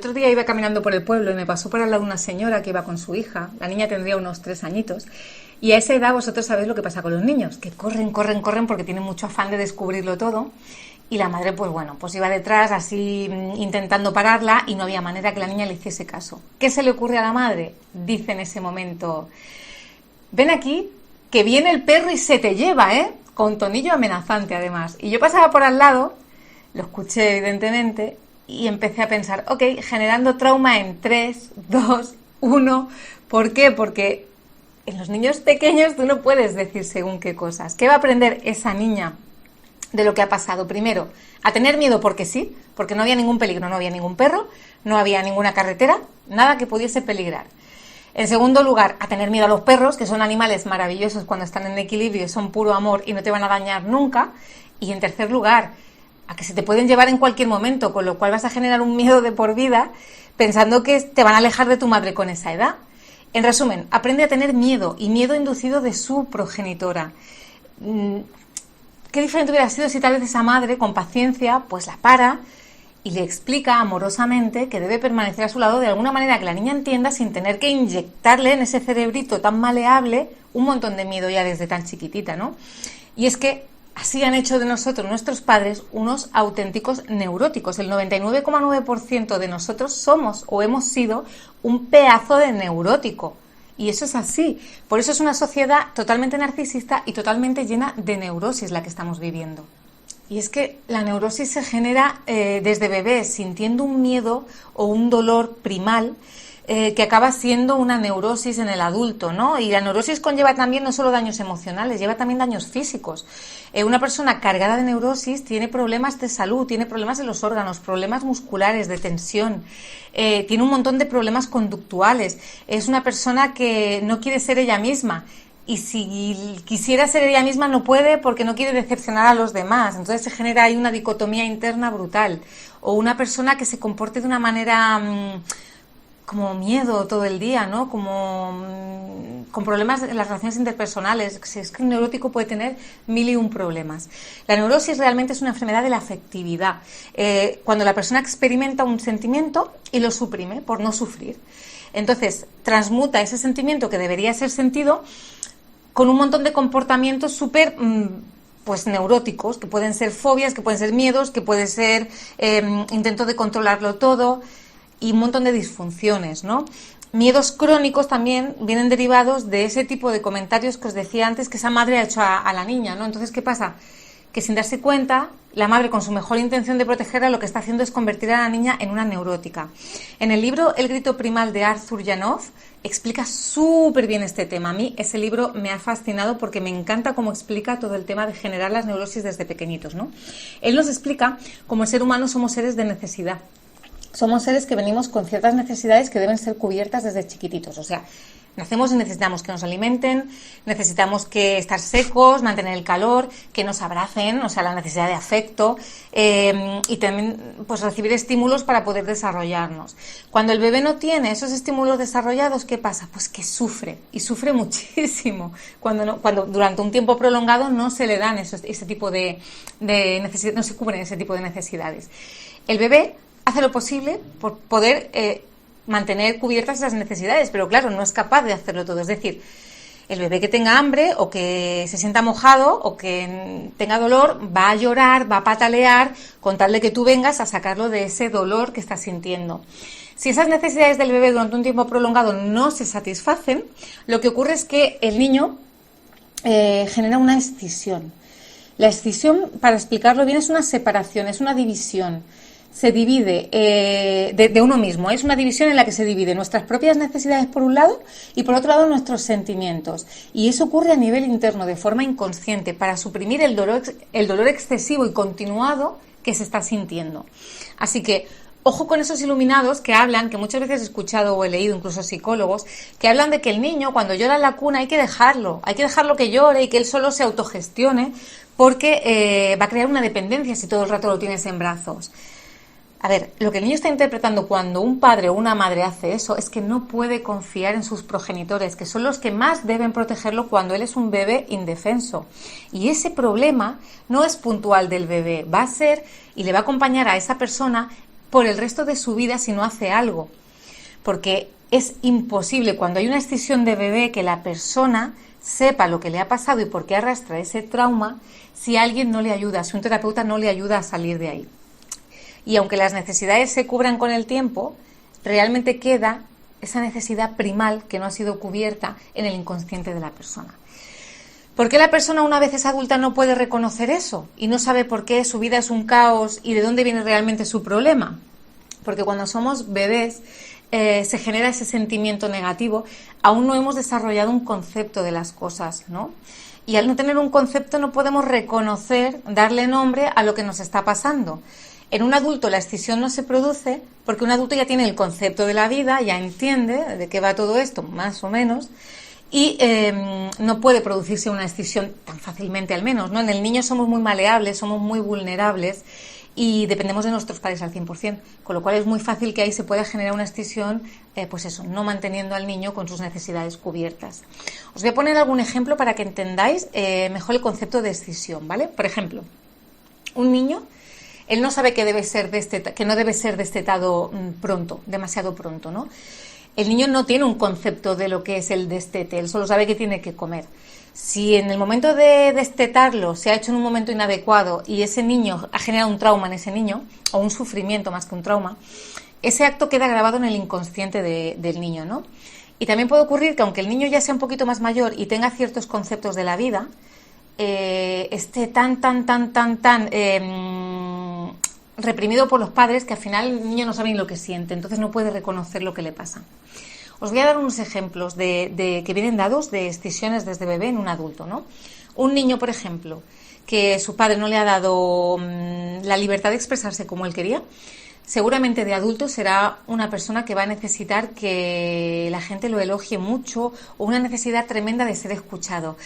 otro día iba caminando por el pueblo y me pasó por al lado una señora que iba con su hija. La niña tendría unos 3 añitos. Y a esa edad vosotros sabéis lo que pasa con los niños, que corren, corren, corren porque tienen mucho afán de descubrirlo todo. Y la madre, pues bueno, pues iba detrás así intentando pararla y no había manera que la niña le hiciese caso. ¿Qué se le ocurre a la madre? Dice en ese momento: ven aquí, que viene el perro y se te lleva, ¿eh? Con tonillo amenazante además. Y yo pasaba por al lado, lo escuché evidentemente y empecé a pensar, ok, generando trauma en 3, 2, 1. ¿Por qué? Porque en los niños pequeños tú no puedes decir según qué cosas. ¿Qué va a aprender esa niña de lo que ha pasado? Primero, a tener miedo porque sí, porque no había ningún peligro, no había ningún perro, no había ninguna carretera, nada que pudiese peligrar. En segundo lugar, a tener miedo a los perros, que son animales maravillosos cuando están en equilibrio, son puro amor y no te van a dañar nunca. Y en tercer lugar, a que se te pueden llevar en cualquier momento, con lo cual vas a generar un miedo de por vida pensando que te van a alejar de tu madre con esa edad. En resumen, aprende a tener miedo, y miedo inducido de su progenitora. Qué diferente hubiera sido si tal vez esa madre, con paciencia, pues la para y le explica amorosamente que debe permanecer a su lado de alguna manera que la niña entienda, sin tener que inyectarle en ese cerebrito tan maleable un montón de miedo ya desde tan chiquitita, ¿no? Y es que así han hecho de nosotros nuestros padres unos auténticos neuróticos. El 99,9% de nosotros somos o hemos sido un pedazo de neurótico. Y eso es así. Por eso es una sociedad totalmente narcisista y totalmente llena de neurosis la que estamos viviendo. Y es que la neurosis se genera desde bebés, sintiendo un miedo o un dolor primal que acaba siendo una neurosis en el adulto, ¿no? Y la neurosis conlleva también no solo daños emocionales, lleva también daños físicos. Una persona cargada de neurosis tiene problemas de salud, tiene problemas de los órganos, problemas musculares, de tensión, tiene un montón de problemas conductuales. Es una persona que no quiere ser ella misma. Y si quisiera ser ella misma no puede porque no quiere decepcionar a los demás. Entonces se genera ahí una dicotomía interna brutal. O una persona que se comporte de una manera como miedo todo el día, ¿no? Como con problemas en las relaciones interpersonales. Es que un neurótico puede tener 1001 problemas. La neurosis realmente es una enfermedad de la afectividad. Cuando la persona experimenta un sentimiento y lo suprime por no sufrir. Entonces transmuta ese sentimiento que debería ser sentido con un montón de comportamientos súper pues neuróticos, que pueden ser fobias, que pueden ser miedos, que puede ser intento de controlarlo todo y un montón de disfunciones, ¿no? Miedos crónicos también vienen derivados de ese tipo de comentarios que os decía antes que esa madre ha hecho a la niña, ¿no? Entonces, ¿qué pasa? Que sin darse cuenta, la madre, con su mejor intención de protegerla, lo que está haciendo es convertir a la niña en una neurótica. En el libro El grito primal de Arthur Janov explica súper bien este tema. A mí ese libro me ha fascinado porque me encanta cómo explica todo el tema de generar las neurosis desde pequeñitos, ¿no? Él nos explica cómo el ser humano somos seres de necesidad. Somos seres que venimos con ciertas necesidades que deben ser cubiertas desde chiquititos. O sea, nacemos y necesitamos que nos alimenten, necesitamos que estar secos, mantener el calor, que nos abracen, o sea, la necesidad de afecto y también pues recibir estímulos para poder desarrollarnos. Cuando el bebé no tiene esos estímulos desarrollados, ¿qué pasa? Pues que sufre, y sufre muchísimo. Cuando durante un tiempo prolongado no se le dan ese tipo de necesidades, no se cubren ese tipo de necesidades. El bebé hace lo posible por poder mantener cubiertas esas necesidades, pero claro, no es capaz de hacerlo todo. Es decir, el bebé que tenga hambre o que se sienta mojado o que tenga dolor va a llorar, va a patalear con tal de que tú vengas a sacarlo de ese dolor que está sintiendo. Si esas necesidades del bebé durante un tiempo prolongado no se satisfacen, lo que ocurre es que el niño genera una escisión. La escisión, para explicarlo bien, es una separación, es una división. Se divide de uno mismo. Es una división en la que se dividen nuestras propias necesidades por un lado y por otro lado nuestros sentimientos. Y eso ocurre a nivel interno, de forma inconsciente, para suprimir el dolor excesivo y continuado que se está sintiendo. Así que ojo con esos iluminados que hablan, que muchas veces he escuchado o he leído, incluso psicólogos, que hablan de que el niño cuando llora en la cuna hay que dejarlo que llore y que él solo se autogestione porque va a crear una dependencia si todo el rato lo tienes en brazos. A ver, lo que el niño está interpretando cuando un padre o una madre hace eso es que no puede confiar en sus progenitores, que son los que más deben protegerlo cuando él es un bebé indefenso. Y ese problema no es puntual del bebé, va a ser y le va a acompañar a esa persona por el resto de su vida si no hace algo. Porque es imposible cuando hay una escisión de bebé que la persona sepa lo que le ha pasado y por qué arrastra ese trauma si alguien no le ayuda, si un terapeuta no le ayuda a salir de ahí. Y aunque las necesidades se cubran con el tiempo, realmente queda esa necesidad primal que no ha sido cubierta en el inconsciente de la persona. ¿Por qué la persona una vez es adulta no puede reconocer eso? Y no sabe por qué su vida es un caos y de dónde viene realmente su problema. Porque cuando somos bebés se genera ese sentimiento negativo, aún no hemos desarrollado un concepto de las cosas, ¿no? Y al no tener un concepto no podemos reconocer, darle nombre a lo que nos está pasando. En un adulto la escisión no se produce porque un adulto ya tiene el concepto de la vida, ya entiende de qué va todo esto, más o menos, y no puede producirse una escisión tan fácilmente, al menos, ¿no? En el niño somos muy maleables, somos muy vulnerables y dependemos de nuestros padres al 100%, con lo cual es muy fácil que ahí se pueda generar una escisión, pues eso, no manteniendo al niño con sus necesidades cubiertas. Os voy a poner algún ejemplo para que entendáis mejor el concepto de escisión, ¿vale? Por ejemplo, un niño, él no sabe que no debe ser destetado pronto, demasiado pronto, ¿no? El niño no tiene un concepto de lo que es el destete, él solo sabe que tiene que comer. Si en el momento de destetarlo se ha hecho en un momento inadecuado y ese niño ha generado un trauma en ese niño, o un sufrimiento más que un trauma, ese acto queda grabado en el inconsciente del niño, ¿no? Y también puede ocurrir que aunque el niño ya sea un poquito más mayor y tenga ciertos conceptos de la vida, esté tan reprimido por los padres que al final el niño no sabe ni lo que siente, entonces no puede reconocer lo que le pasa. Os voy a dar unos ejemplos que vienen dados de escisiones desde bebé en un adulto, ¿no? Un niño, por ejemplo, que su padre no le ha dado la libertad de expresarse como él quería, seguramente de adulto será una persona que va a necesitar que la gente lo elogie mucho o una necesidad tremenda de ser escuchado.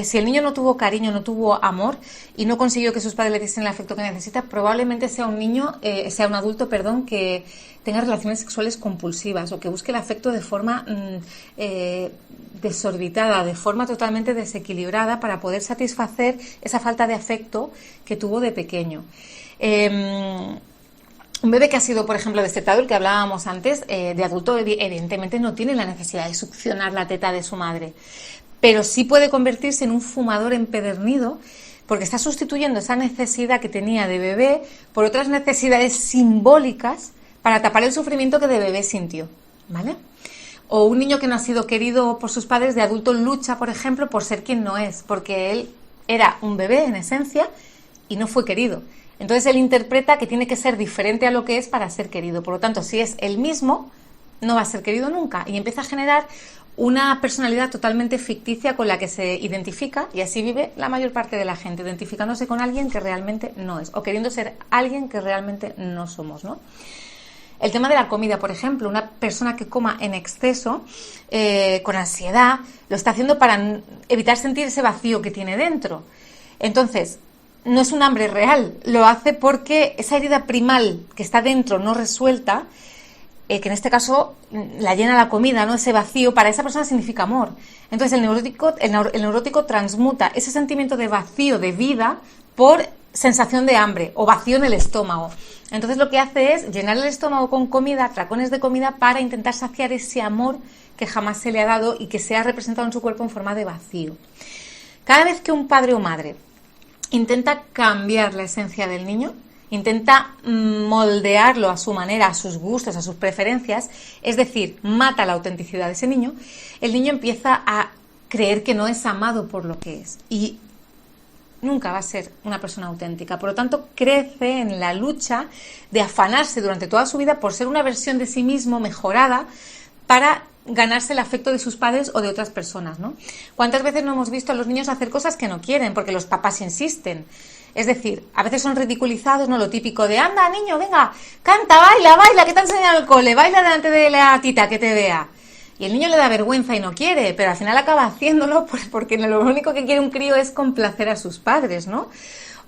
Si el niño no tuvo cariño, no tuvo amor y no consiguió que sus padres le diesen el afecto que necesita, probablemente sea un adulto, que tenga relaciones sexuales compulsivas o que busque el afecto de forma desorbitada, de forma totalmente desequilibrada para poder satisfacer esa falta de afecto que tuvo de pequeño. Un bebé que ha sido, por ejemplo, destetado, el que hablábamos antes, de adulto evidentemente no tiene la necesidad de succionar la teta de su madre, pero sí puede convertirse en un fumador empedernido porque está sustituyendo esa necesidad que tenía de bebé por otras necesidades simbólicas para tapar el sufrimiento que de bebé sintió, ¿vale? O un niño que no ha sido querido por sus padres, de adulto lucha, por ejemplo, por ser quien no es, porque él era un bebé en esencia y no fue querido. Entonces él interpreta que tiene que ser diferente a lo que es para ser querido. Por lo tanto, si es él mismo, no va a ser querido nunca. Y empieza a generar una personalidad totalmente ficticia con la que se identifica, y así vive la mayor parte de la gente, identificándose con alguien que realmente no es, o queriendo ser alguien que realmente no somos, ¿no? El tema de la comida, por ejemplo, una persona que coma en exceso, con ansiedad, lo está haciendo para evitar sentir ese vacío que tiene dentro. Entonces, no es un hambre real, lo hace porque esa herida primal que está dentro, no resuelta, que en este caso la llena la comida, ¿no? Ese vacío, para esa persona significa amor. Entonces el neurótico transmuta ese sentimiento de vacío de vida por sensación de hambre o vacío en el estómago. Entonces lo que hace es llenar el estómago con comida, tracones de comida, para intentar saciar ese amor que jamás se le ha dado y que se ha representado en su cuerpo en forma de vacío. Cada vez que un padre o madre intenta cambiar la esencia del niño, intenta moldearlo a su manera, a sus gustos, a sus preferencias, es decir, mata la autenticidad de ese niño, el niño empieza a creer que no es amado por lo que es y nunca va a ser una persona auténtica. Por lo tanto, crece en la lucha de afanarse durante toda su vida por ser una versión de sí mismo mejorada para ganarse el afecto de sus padres o de otras personas, ¿no? ¿Cuántas veces no hemos visto a los niños hacer cosas que no quieren porque los papás insisten? Es decir, a veces son ridiculizados, ¿no? Lo típico de, anda, niño, venga, canta, baila, que te ha enseñado el cole, baila delante de la tita que te vea. Y el niño le da vergüenza y no quiere, pero al final acaba haciéndolo porque lo único que quiere un crío es complacer a sus padres, ¿no?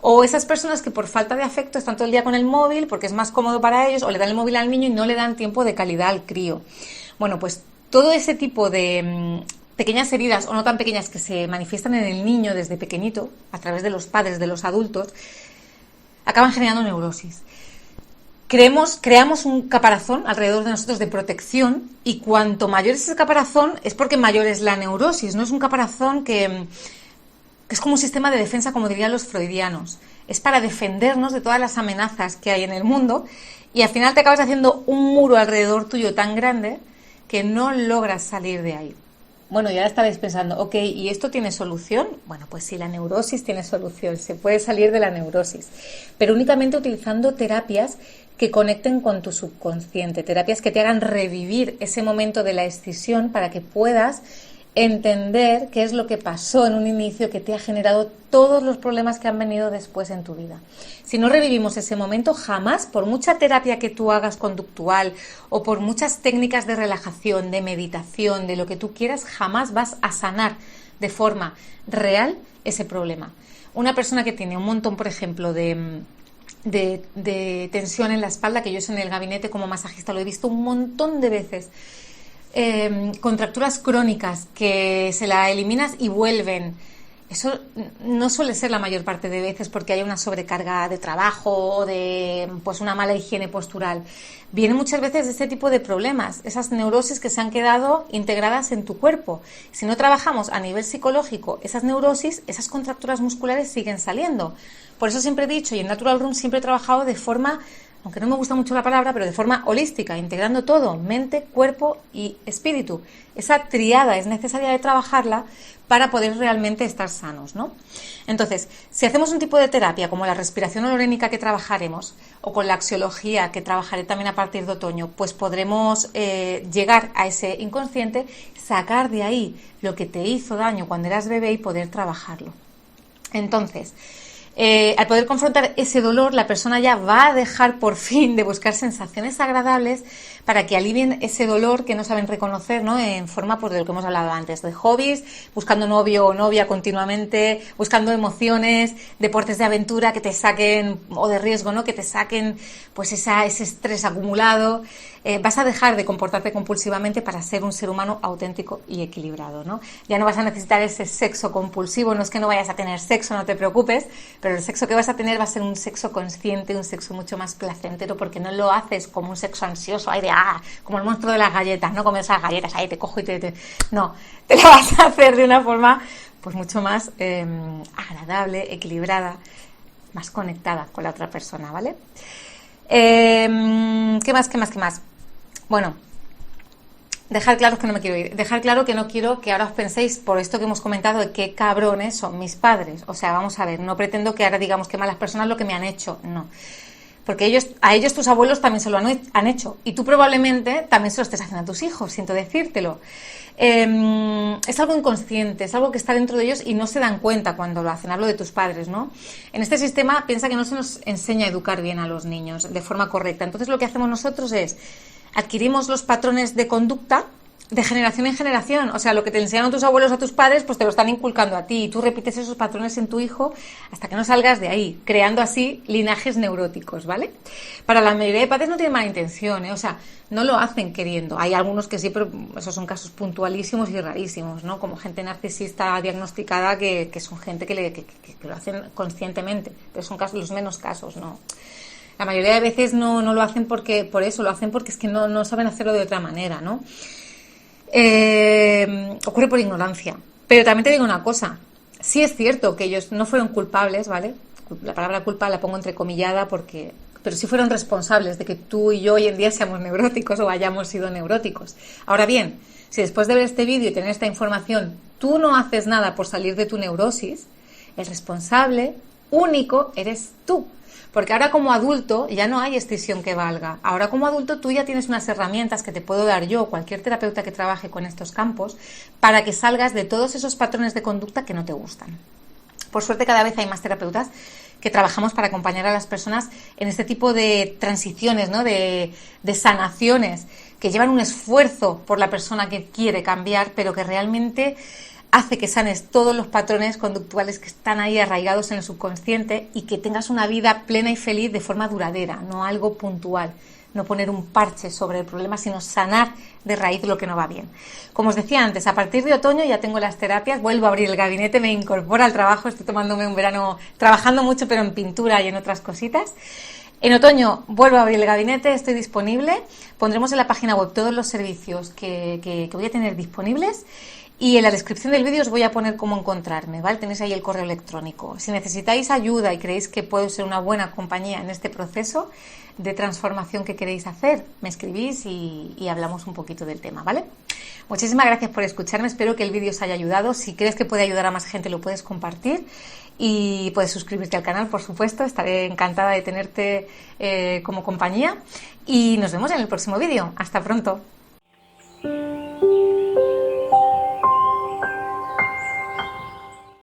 O esas personas que por falta de afecto están todo el día con el móvil porque es más cómodo para ellos, o le dan el móvil al niño y no le dan tiempo de calidad al crío. Bueno, pues todo ese tipo de pequeñas heridas o no tan pequeñas que se manifiestan en el niño desde pequeñito, a través de los padres, de los adultos, acaban generando neurosis. creamos un caparazón alrededor de nosotros de protección, y cuanto mayor es ese caparazón es porque mayor es la neurosis. No es un caparazón que es como un sistema de defensa, como dirían los freudianos. Es para defendernos de todas las amenazas que hay en el mundo, y al final te acabas haciendo un muro alrededor tuyo tan grande que no logras salir de ahí. Bueno, y ahora estaréis pensando, ok, ¿y esto tiene solución? Bueno, pues sí, la neurosis tiene solución, se puede salir de la neurosis, pero únicamente utilizando terapias que conecten con tu subconsciente, terapias que te hagan revivir ese momento de la escisión para que puedas entender qué es lo que pasó en un inicio que te ha generado todos los problemas que han venido después en tu vida. Si no revivimos ese momento, jamás, por mucha terapia que tú hagas conductual o por muchas técnicas de relajación, de meditación, de lo que tú quieras, jamás vas a sanar de forma real ese problema. Una persona que tiene un montón, por ejemplo, de tensión en la espalda, que yo en el gabinete como masajista lo he visto un montón de veces, contracturas crónicas que se la eliminas y vuelven. Eso no suele ser la mayor parte de veces porque hay una sobrecarga de trabajo o de pues una mala higiene postural. Viene muchas veces de este tipo de problemas, esas neurosis que se han quedado integradas en tu cuerpo. Si no trabajamos a nivel psicológico esas neurosis, esas contracturas musculares siguen saliendo. Por eso siempre he dicho, y en Natural Room siempre he trabajado de forma, aunque no me gusta mucho la palabra, pero de forma holística, integrando todo, mente, cuerpo y espíritu. Esa triada es necesaria de trabajarla para poder realmente estar sanos, ¿no? Entonces, si hacemos un tipo de terapia como la respiración holorénica que trabajaremos, o con la axiología que trabajaré también a partir de otoño, pues podremos llegar a ese inconsciente, sacar de ahí lo que te hizo daño cuando eras bebé y poder trabajarlo. Entonces, al poder confrontar ese dolor, la persona ya va a dejar por fin de buscar sensaciones agradables para que alivien ese dolor que no saben reconocer, ¿no? En forma pues, de lo que hemos hablado antes, de hobbies, buscando novio o novia continuamente, buscando emociones, deportes de aventura que te saquen, o de riesgo, ¿no? Que te saquen pues ese estrés acumulado. Vas a dejar de comportarte compulsivamente para ser un ser humano auténtico y equilibrado, ¿no? Ya no vas a necesitar ese sexo compulsivo, no es que no vayas a tener sexo, no te preocupes, pero el sexo que vas a tener va a ser un sexo consciente, un sexo mucho más placentero, porque no lo haces como un sexo ansioso, ay de como el monstruo de las galletas, no como esas galletas, ahí te cojo y no, te lo vas a hacer de una forma pues mucho más agradable, equilibrada, más conectada con la otra persona, ¿vale? ¿Qué más? Bueno, dejar claro que no me quiero ir, dejar claro que no quiero que ahora os penséis, por esto que hemos comentado, de qué cabrones son mis padres. O sea, vamos a ver, no pretendo que ahora digamos que malas personas lo que me han hecho, no. Porque a ellos tus abuelos también se lo han hecho, y tú probablemente también se lo estés haciendo a tus hijos, siento decírtelo. Es algo inconsciente, es algo que está dentro de ellos y no se dan cuenta cuando lo hacen. Hablo de tus padres, ¿no? En este sistema piensa que no se nos enseña a educar bien a los niños de forma correcta. Entonces lo que hacemos nosotros es adquirimos los patrones de conducta de generación en generación. O sea, lo que te enseñaron tus abuelos a tus padres, pues te lo están inculcando a ti, y tú repites esos patrones en tu hijo hasta que no salgas de ahí, creando así linajes neuróticos, ¿vale? Para la mayoría de padres no tienen mala intención, ¿eh? O sea, no lo hacen queriendo. Hay algunos que sí, pero esos son casos puntualísimos y rarísimos, ¿no? Como gente narcisista diagnosticada que son gente que lo hacen conscientemente, pero son casos, los menos casos, ¿no? La mayoría de veces no lo hacen por eso, lo hacen porque es que no saben hacerlo de otra manera, ¿no? Ocurre por ignorancia. Pero también te digo una cosa, sí es cierto que ellos no fueron culpables, ¿vale? La palabra culpa la pongo entrecomillada pero sí fueron responsables de que tú y yo hoy en día seamos neuróticos o hayamos sido neuróticos. Ahora bien, si después de ver este vídeo y tener esta información tú no haces nada por salir de tu neurosis, el responsable único eres tú. Porque ahora como adulto ya no hay escisión que valga. Ahora como adulto tú ya tienes unas herramientas que te puedo dar yo, cualquier terapeuta que trabaje con estos campos, para que salgas de todos esos patrones de conducta que no te gustan. Por suerte cada vez hay más terapeutas que trabajamos para acompañar a las personas en este tipo de transiciones, ¿no? de sanaciones, que llevan un esfuerzo por la persona que quiere cambiar, pero que realmente hace que sanes todos los patrones conductuales que están ahí arraigados en el subconsciente y que tengas una vida plena y feliz de forma duradera, no algo puntual. No poner un parche sobre el problema, sino sanar de raíz lo que no va bien. Como os decía antes, a partir de otoño ya tengo las terapias, vuelvo a abrir el gabinete, me incorporo al trabajo, estoy tomándome un verano trabajando mucho, pero en pintura y en otras cositas. En otoño vuelvo a abrir el gabinete, estoy disponible. Pondremos en la página web todos los servicios que voy a tener disponibles. Y en la descripción del vídeo os voy a poner cómo encontrarme, ¿vale? Tenéis ahí el correo electrónico. Si necesitáis ayuda y creéis que puedo ser una buena compañía en este proceso de transformación que queréis hacer, me escribís y hablamos un poquito del tema, ¿vale? Muchísimas gracias por escucharme, espero que el vídeo os haya ayudado. Si crees que puede ayudar a más gente, lo puedes compartir y puedes suscribirte al canal, por supuesto. Estaré encantada de tenerte como compañía y nos vemos en el próximo vídeo. Hasta pronto.